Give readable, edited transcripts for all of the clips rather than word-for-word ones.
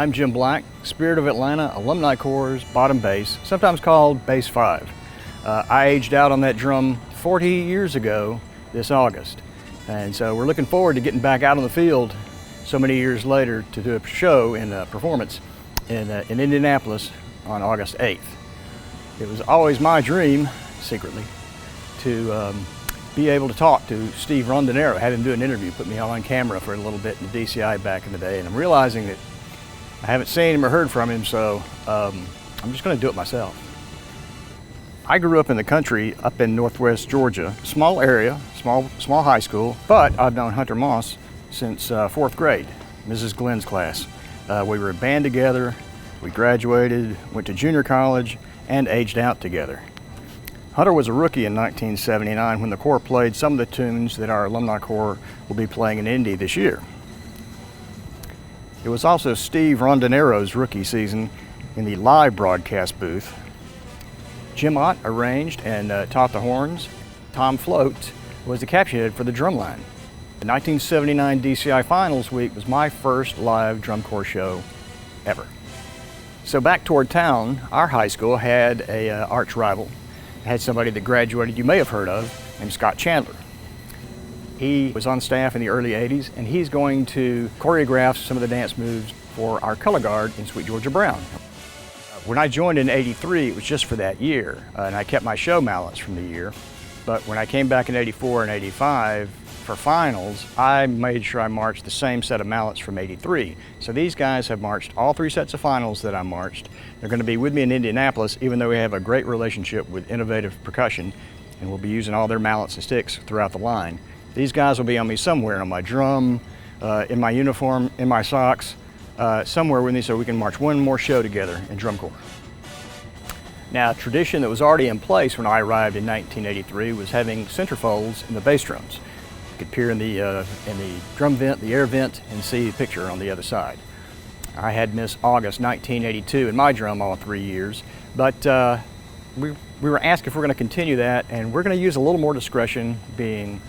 I'm Jim Black, Spirit of Atlanta Alumni Corps' bottom bass, sometimes called Bass 5. I aged out on that drum 40 years ago this August. And so we're looking forward to getting back out on the field so many years later to do a show in a performance in Indianapolis on August 8th. It was always my dream, secretly, to be able to talk to Steve Rondinero, had him do an interview, put me on camera for a little bit in the DCI back in the day, and I'm realizing that I haven't seen him or heard from him, so I'm just going to do it myself. I grew up in the country up in northwest Georgia, small area, small high school, but I've known Hunter Moss since 4th grade, Mrs. Glenn's class. We were a band together, we graduated, went to junior college, and aged out together. Hunter was a rookie in 1979 when the Corps played some of the tunes that our Alumni Corps will be playing in Indy this year. It was also Steve Rondinero's rookie season in the live broadcast booth. Jim Ott arranged and taught the horns. Tom Float was the caption head for the drum line. The 1979 DCI Finals week was my first live drum corps show ever. So back toward town, our high school had a arch rival. It had somebody that graduated you may have heard of, named Scott Chandler. He was on staff in the early 80s, and he's going to choreograph some of the dance moves for our color guard in Sweet Georgia Brown. When I joined in '83, it was just for that year, and I kept my show mallets from the year. But when I came back in '84 and '85 for finals, I made sure I marched the same set of mallets from '83. So these guys have marched all 3 sets of finals that I marched. They're going to be with me in Indianapolis, even though we have a great relationship with Innovative Percussion, and we'll be using all their mallets and sticks throughout the line. These guys will be on me somewhere, on my drum, in my uniform, in my socks, somewhere with me so we can march one more show together in drum corps. Now, a tradition that was already in place when I arrived in 1983 was having centerfolds in the bass drums. You could peer in the drum vent, the air vent, and see the picture on the other side. I had Miss August 1982 in my drum all 3 years, but we were asked if we're going to continue that, and we're going to use a little more discretion, being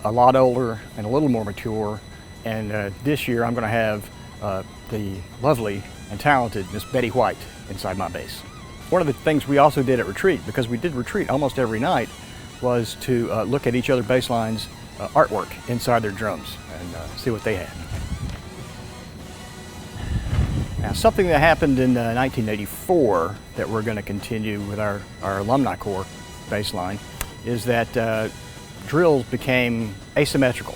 a lot older and a little more mature. And this year I'm going to have the lovely and talented Miss Betty White inside my bass. One of the things we also did at retreat, because we did retreat almost every night, was to look at each other bassline's artwork inside their drums and see what they had. Now, something that happened in 1984 that we're going to continue with our Alumni Corps bassline is that drills became asymmetrical.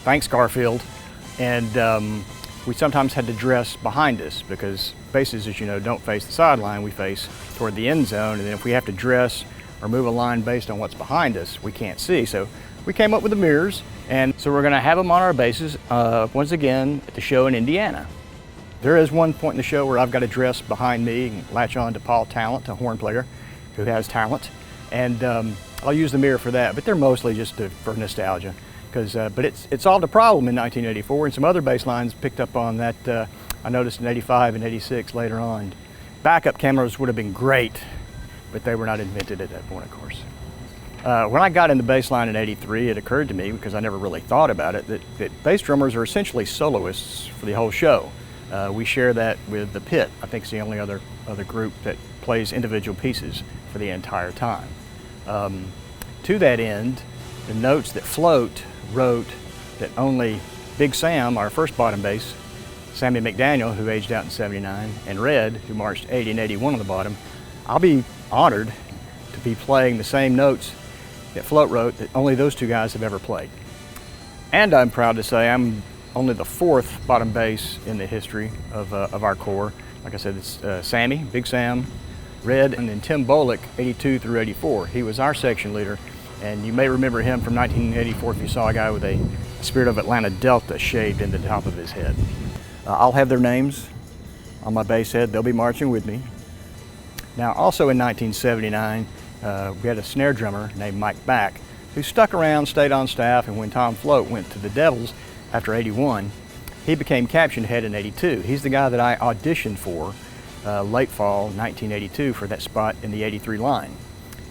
Thanks, Garfield. And we sometimes had to dress behind us because basses, as you know, don't face the sideline. We face toward the end zone, and then if we have to dress or move a line based on what's behind us, we can't see. So we came up with the mirrors, and so we're going to have them on our basses once again at the show in Indiana. There is one point in the show where I've got to dress behind me and latch on to Paul Talent, a horn player who has talent, and I'll use the mirror for that, but they're mostly just for nostalgia. But it solved a problem in 1984, and some other bass lines picked up on that. I noticed in '85 and '86 later on. Backup cameras would have been great, but they were not invented at that point, of course. When I got into bass line in '83, it occurred to me, because I never really thought about it, that bass drummers are essentially soloists for the whole show. We share that with the Pit. I think it's the only other group that plays individual pieces for the entire time. To that end, the notes that Float wrote that only Big Sam, our first bottom bass, Sammy McDaniel, who aged out in '79, and Red, who marched '80 and '81 on the bottom, I'll be honored to be playing the same notes that Float wrote that only those 2 guys have ever played. And I'm proud to say I'm only the 4th bottom bass in the history of our Corps. Like I said, it's Sammy, Big Sam, Red, and then Tim Bolick, '82 through '84. He was our section leader, and you may remember him from 1984 if you saw a guy with a Spirit of Atlanta Delta shaved in the top of his head. I'll have their names on my bass head. They'll be marching with me. Now, also in 1979, we had a snare drummer named Mike Back who stuck around, stayed on staff, and when Tom Float went to the Devils after '81, he became caption head in '82. He's the guy that I auditioned for late fall 1982 for that spot in the '83 line.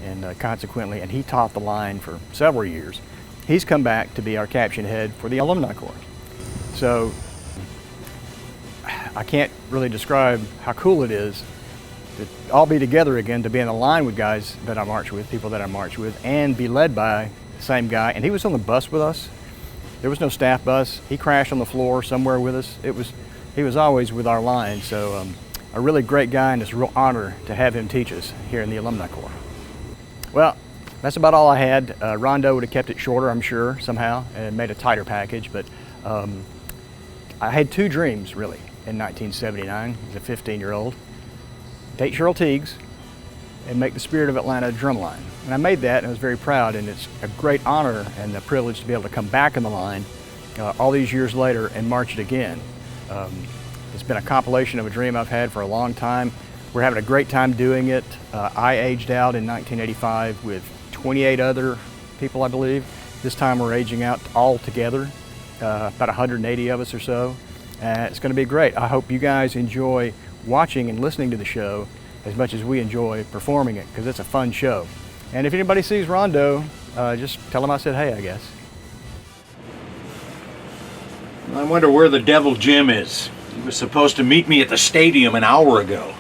And consequently, and he taught the line for several years, he's come back to be our caption head for the Alumni Corps. So I can't really describe how cool it is to all be together again, to be in the line with guys that I march with, people that I march with, and be led by the same guy. And he was on the bus with us. There was no staff bus. He crashed on the floor somewhere with us. He was always with our line. So a really great guy, and it's a real honor to have him teach us here in the Alumni Corps. Well, that's about all I had. Rondo would have kept it shorter, I'm sure, somehow, and made a tighter package. But I had two dreams, really, in 1979 as a 15-year-old. Date Cheryl Teagues and make the Spirit of Atlanta drumline. And I made that, and I was very proud, and it's a great honor and a privilege to be able to come back in the line all these years later and march it again. It's been a compilation of a dream I've had for a long time. We're having a great time doing it. I aged out in 1985 with 28 other people, I believe. This time we're aging out all together, about 180 of us or so. It's going to be great. I hope you guys enjoy watching and listening to the show as much as we enjoy performing it, because it's a fun show. And if anybody sees Rondo, just tell him I said hey, I guess. I wonder where the Devil Jim is. He was supposed to meet me at the stadium an hour ago.